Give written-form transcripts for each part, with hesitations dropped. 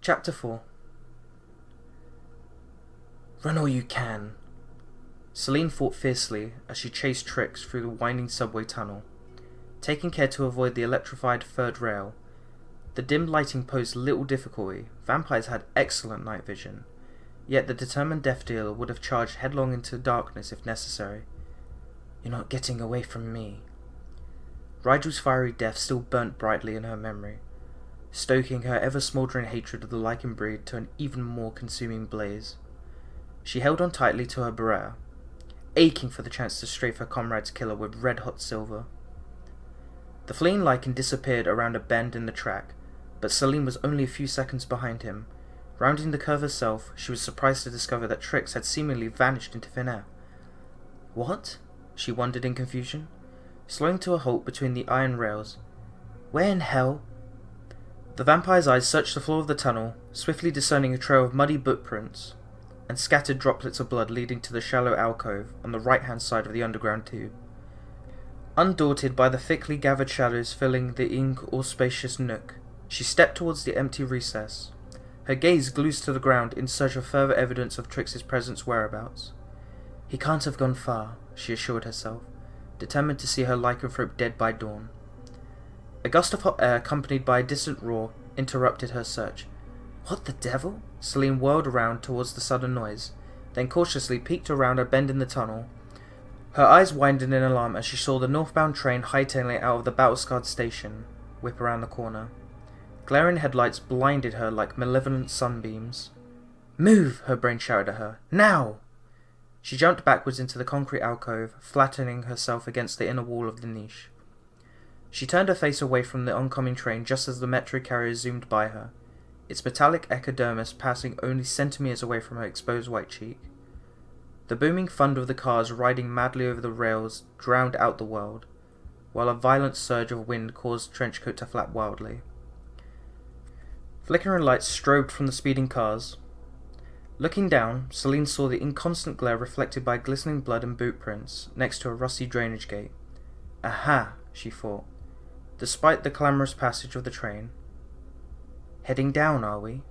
Chapter 4. Run all you can. Celine fought fiercely as she chased Trix through the winding subway tunnel, taking care to avoid the electrified third rail. The dim lighting posed little difficulty. Vampires had excellent night vision, yet the determined death dealer would have charged headlong into darkness if necessary. You're not getting away from me. Rigel's fiery death still burnt brightly in her memory, stoking her ever-smouldering hatred of the Lycan breed to an even more consuming blaze. She held on tightly to her Beretta, aching for the chance to strafe her comrade's killer with red-hot silver. The fleeing Lycan disappeared around a bend in the track, but Celine was only a few seconds behind him. Rounding the curve herself, she was surprised to discover that Trix had seemingly vanished into thin air. What? She wondered in confusion, slowing to a halt between the iron rails. Where in hell? The vampire's eyes searched the floor of the tunnel, swiftly discerning a trail of muddy footprints and scattered droplets of blood leading to the shallow alcove on the right-hand side of the underground tube. Undaunted by the thickly gathered shadows filling the ink-all-spacious nook, she stepped towards the empty recess, her gaze glued to the ground in search of further evidence of Trix's presence whereabouts. He can't have gone far, she assured herself, determined to see her lycanthrope dead by dawn. A gust of hot air, accompanied by a distant roar, interrupted her search. What the devil? Celine whirled around towards the sudden noise, then cautiously peeked around a bend in the tunnel. Her eyes widened in alarm as she saw the northbound train hightailing out of the battle-scarred station whip around the corner. Glaring headlights blinded her like malevolent sunbeams. Move! Her brain shouted at her. Now! She jumped backwards into the concrete alcove, flattening herself against the inner wall of the niche. She turned her face away from the oncoming train just as the metro carrier zoomed by her, its metallic epidermis passing only centimeters away from her exposed white cheek. The booming thunder of the cars riding madly over the rails drowned out the world, while a violent surge of wind caused Trenchcoat to flap wildly. Flickering lights strobed from the speeding cars. Looking down, Celine saw the inconstant glare reflected by glistening blood and boot prints next to a rusty drainage gate. Aha, she thought, despite the clamorous passage of the train. Heading down, are we?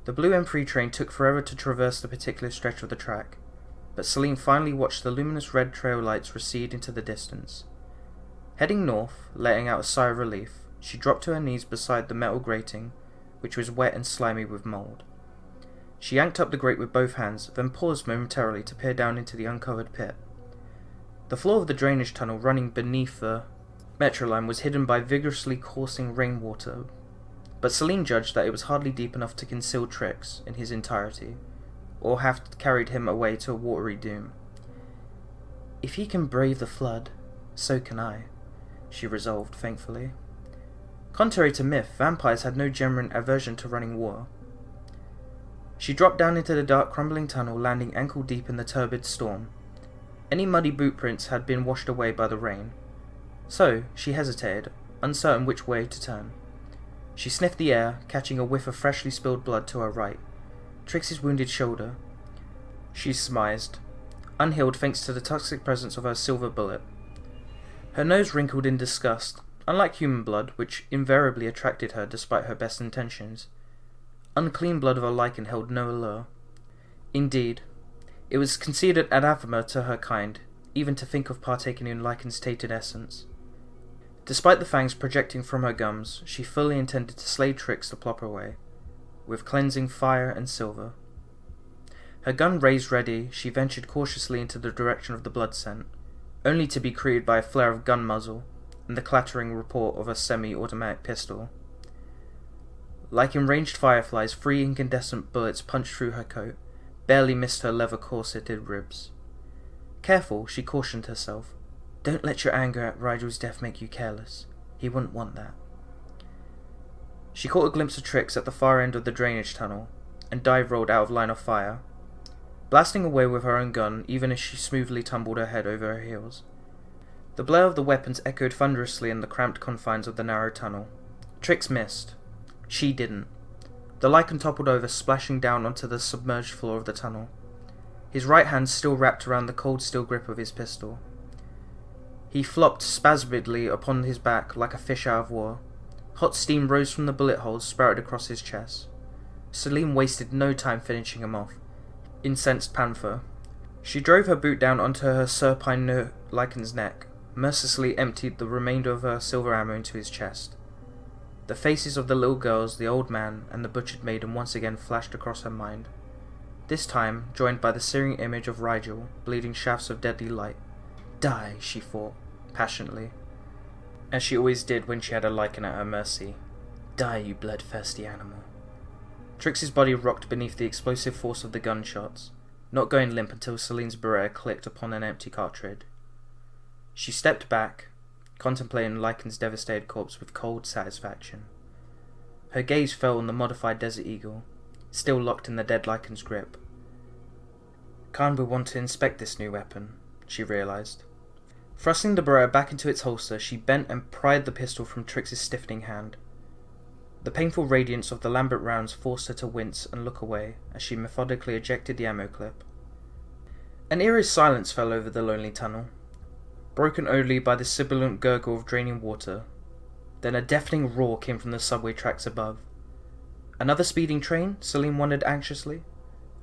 The blue M3 train took forever to traverse the particular stretch of the track, but Celine finally watched the luminous red trail lights recede into the distance. Heading north, letting out a sigh of relief, she dropped to her knees beside the metal grating, which was wet and slimy with mould. She yanked up the grate with both hands, then paused momentarily to peer down into the uncovered pit. The floor of the drainage tunnel running beneath the metro line was hidden by vigorously coursing rainwater, but Celine judged that it was hardly deep enough to conceal Trix in his entirety, or have carried him away to a watery doom. If he can brave the flood, so can I, she resolved thankfully. Contrary to myth, vampires had no genuine aversion to running water. She dropped down into the dark, crumbling tunnel, landing ankle-deep in the turbid storm. Any muddy boot prints had been washed away by the rain, so she hesitated, uncertain which way to turn. She sniffed the air, catching a whiff of freshly spilled blood to her right, Trix's wounded shoulder. She smized, unhealed thanks to the toxic presence of her silver bullet. Her nose wrinkled in disgust. Unlike human blood, which invariably attracted her despite her best intentions, unclean blood of a Lycan held no allure. Indeed, it was considered anathema to her kind, even to think of partaking in Lycan's tainted essence. Despite the fangs projecting from her gums, she fully intended to slay Trix the proper way, with cleansing fire and silver. Her gun raised ready, she ventured cautiously into the direction of the blood scent, only to be greeted by a flare of gun muzzle and the clattering report of a semi-automatic pistol. Like enraged fireflies, 3 incandescent bullets punched through her coat, barely missed her leather-corseted ribs. Careful, she cautioned herself. Don't let your anger at Rigel's death make you careless. He wouldn't want that. She caught a glimpse of Trix at the far end of the drainage tunnel, and dive rolled out of line of fire, blasting away with her own gun even as she smoothly tumbled her head over her heels. The blare of the weapons echoed thunderously in the cramped confines of the narrow tunnel. Trix missed. She didn't. The Lycan toppled over, splashing down onto the submerged floor of the tunnel, his right hand still wrapped around the cold steel grip of his pistol. He flopped spasmodically upon his back like a fish out of water. Hot steam rose from the bullet holes sprouted across his chest. Celine wasted no time finishing him off. Incensed panther. She drove her boot down onto her supine Lycan's neck, mercilessly emptied the remainder of her silver ammo into his chest. The faces of the little girls, the old man, and the butchered maiden once again flashed across her mind. This time, joined by the searing image of Rigel, bleeding shafts of deadly light. Die, she thought, passionately, as she always did when she had a Lycan at her mercy. Die, you bloodthirsty animal. Trix's body rocked beneath the explosive force of the gunshots, not going limp until Celine's Beretta clicked upon an empty cartridge. She stepped back, contemplating Lycan's devastated corpse with cold satisfaction. Her gaze fell on the modified Desert Eagle, still locked in the dead Lycan's grip. Khan would want to inspect this new weapon, she realized. Thrusting the Beretta back into its holster, she bent and pried the pistol from Trix's stiffening hand. The painful radiance of the Lambert rounds forced her to wince and look away as she methodically ejected the ammo clip. An eerie silence fell over the lonely tunnel, broken only by the sibilant gurgle of draining water. Then a deafening roar came from the subway tracks above. Another speeding train, Celine wondered anxiously,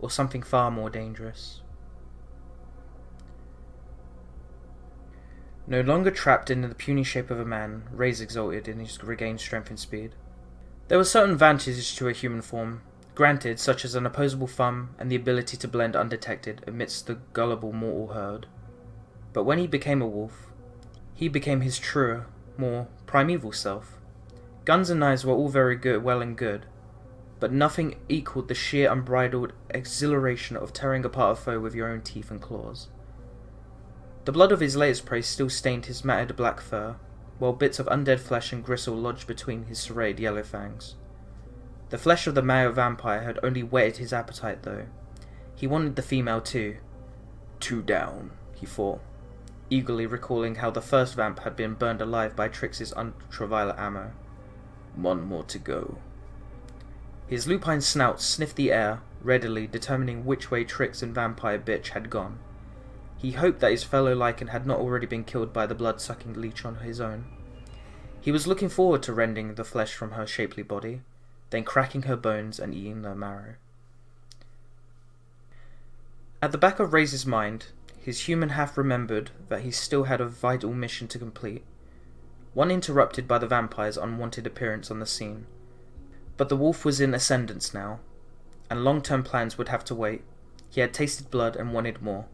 or something far more dangerous. No longer trapped in the puny shape of a man, Reyes exulted in his regained strength and speed. There were certain advantages to a human form, granted, such as an opposable thumb and the ability to blend undetected amidst the gullible mortal herd. But when he became a wolf, he became his truer, more primeval self. Guns and knives were all very well and good, but nothing equaled the sheer unbridled exhilaration of tearing apart a foe with your own teeth and claws. The blood of his latest prey still stained his matted black fur, while bits of undead flesh and gristle lodged between his serrated yellow fangs. The flesh of the male vampire had only whetted his appetite, though. He wanted the female too. 2 down, he thought, eagerly recalling how the first vamp had been burned alive by Trix's ultraviolet ammo. 1 more to go. His lupine snout sniffed the air, readily determining which way Trix and vampire bitch had gone. He hoped that his fellow Lycan had not already been killed by the blood-sucking leech on his own. He was looking forward to rending the flesh from her shapely body, then cracking her bones and eating their marrow. At the back of Reyes' mind, his human half remembered that he still had a vital mission to complete, one interrupted by the vampire's unwanted appearance on the scene. But the wolf was in ascendance now, and long-term plans would have to wait. He had tasted blood and wanted more.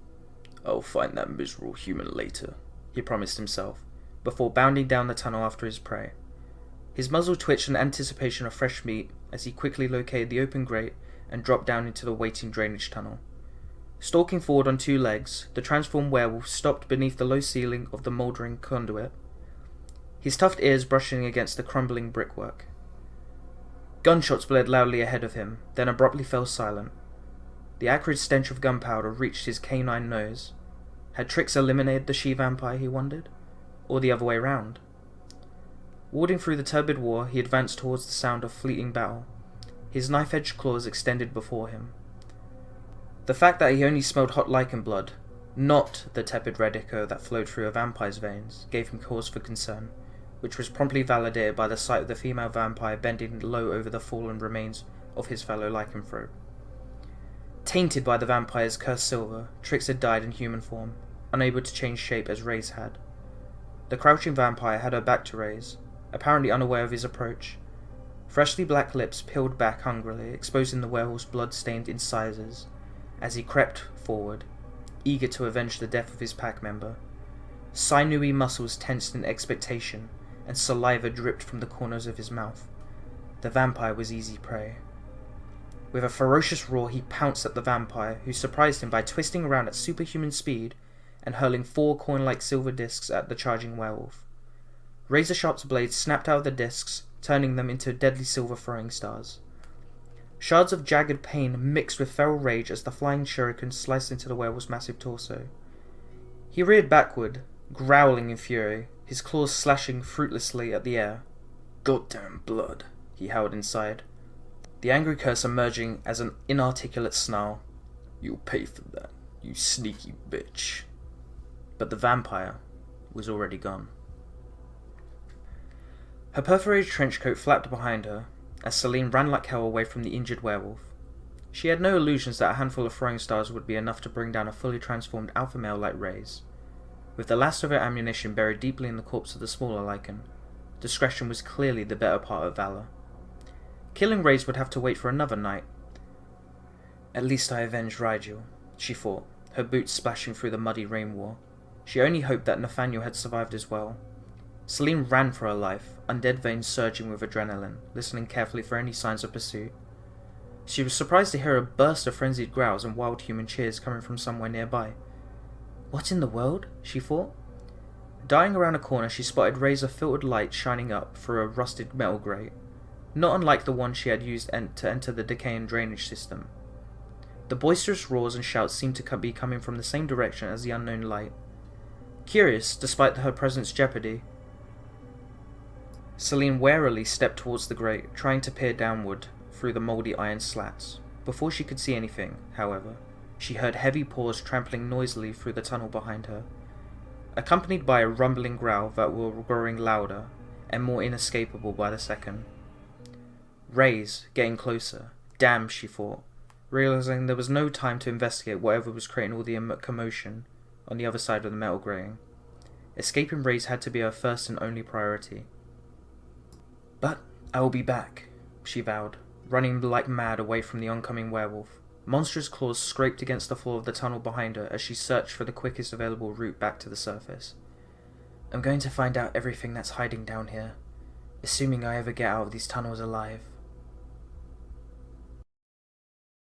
I'll find that miserable human later, he promised himself, before bounding down the tunnel after his prey. His muzzle twitched in anticipation of fresh meat as he quickly located the open grate and dropped down into the waiting drainage tunnel. Stalking forward on 2 legs, the transformed werewolf stopped beneath the low ceiling of the mouldering conduit, his tufted ears brushing against the crumbling brickwork. Gunshots blared loudly ahead of him, then abruptly fell silent. The acrid stench of gunpowder reached his canine nose. Had Trix eliminated the she-vampire, he wondered? Or the other way round? Warding through the turbid war, he advanced towards the sound of fleeting battle, his knife-edged claws extended before him. The fact that he only smelled hot Lycan blood, not the tepid red ichor that flowed through a vampire's veins, gave him cause for concern, which was promptly validated by the sight of the female vampire bending low over the fallen remains of his fellow lycanthrope. Tainted by the vampire's cursed silver, Trix had died in human form, unable to change shape as Reyes had. The crouching vampire had her back to Reyes, apparently unaware of his approach. Freshly black lips peeled back hungrily, exposing the werewolf's blood-stained incisors, as he crept forward, eager to avenge the death of his pack member. Sinewy muscles tensed in expectation, and saliva dripped from the corners of his mouth. The vampire was easy prey. With a ferocious roar, he pounced at the vampire, who surprised him by twisting around at superhuman speed and hurling 4 coin-like silver discs at the charging werewolf. Razor-sharp blades snapped out of the discs, turning them into deadly silver throwing stars. Shards of jagged pain mixed with feral rage as the flying shuriken sliced into the werewolf's massive torso. He reared backward, growling in fury, his claws slashing fruitlessly at the air. Goddamn blood, he howled inside, the angry curse emerging as an inarticulate snarl. You'll pay for that, you sneaky bitch. But the vampire was already gone. Her perforated trench coat flapped behind her, as Celine ran like hell away from the injured werewolf. She had no illusions that a handful of throwing stars would be enough to bring down a fully transformed alpha male like Ray's. With the last of her ammunition buried deeply in the corpse of the smaller Lycan, discretion was clearly the better part of valor. Killing Ray's would have to wait for another night. At least I avenged Rigel, she thought, her boots splashing through the muddy rain war. She only hoped that Nathaniel had survived as well. Celine ran for her life, undead veins surging with adrenaline, listening carefully for any signs of pursuit. She was surprised to hear a burst of frenzied growls and wild human cheers coming from somewhere nearby. What in the world? She thought. Dying around a corner, she spotted rays of filtered light shining up through a rusted metal grate, not unlike the one she had used to enter the decaying drainage system. The boisterous roars and shouts seemed to be coming from the same direction as the unknown light. Curious, despite her presence jeopardy, Celine warily stepped towards the grate, trying to peer downward through the mouldy iron slats. Before she could see anything, however, she heard heavy paws trampling noisily through the tunnel behind her, accompanied by a rumbling growl that were growing louder and more inescapable by the second. Rays, getting closer. Damn, she thought, realizing there was no time to investigate whatever was creating all the commotion on the other side of the metal grating. Escaping rays had to be her first and only priority. But I will be back, she vowed, running like mad away from the oncoming werewolf. Monstrous claws scraped against the floor of the tunnel behind her as she searched for the quickest available route back to the surface. I'm going to find out everything that's hiding down here, assuming I ever get out of these tunnels alive.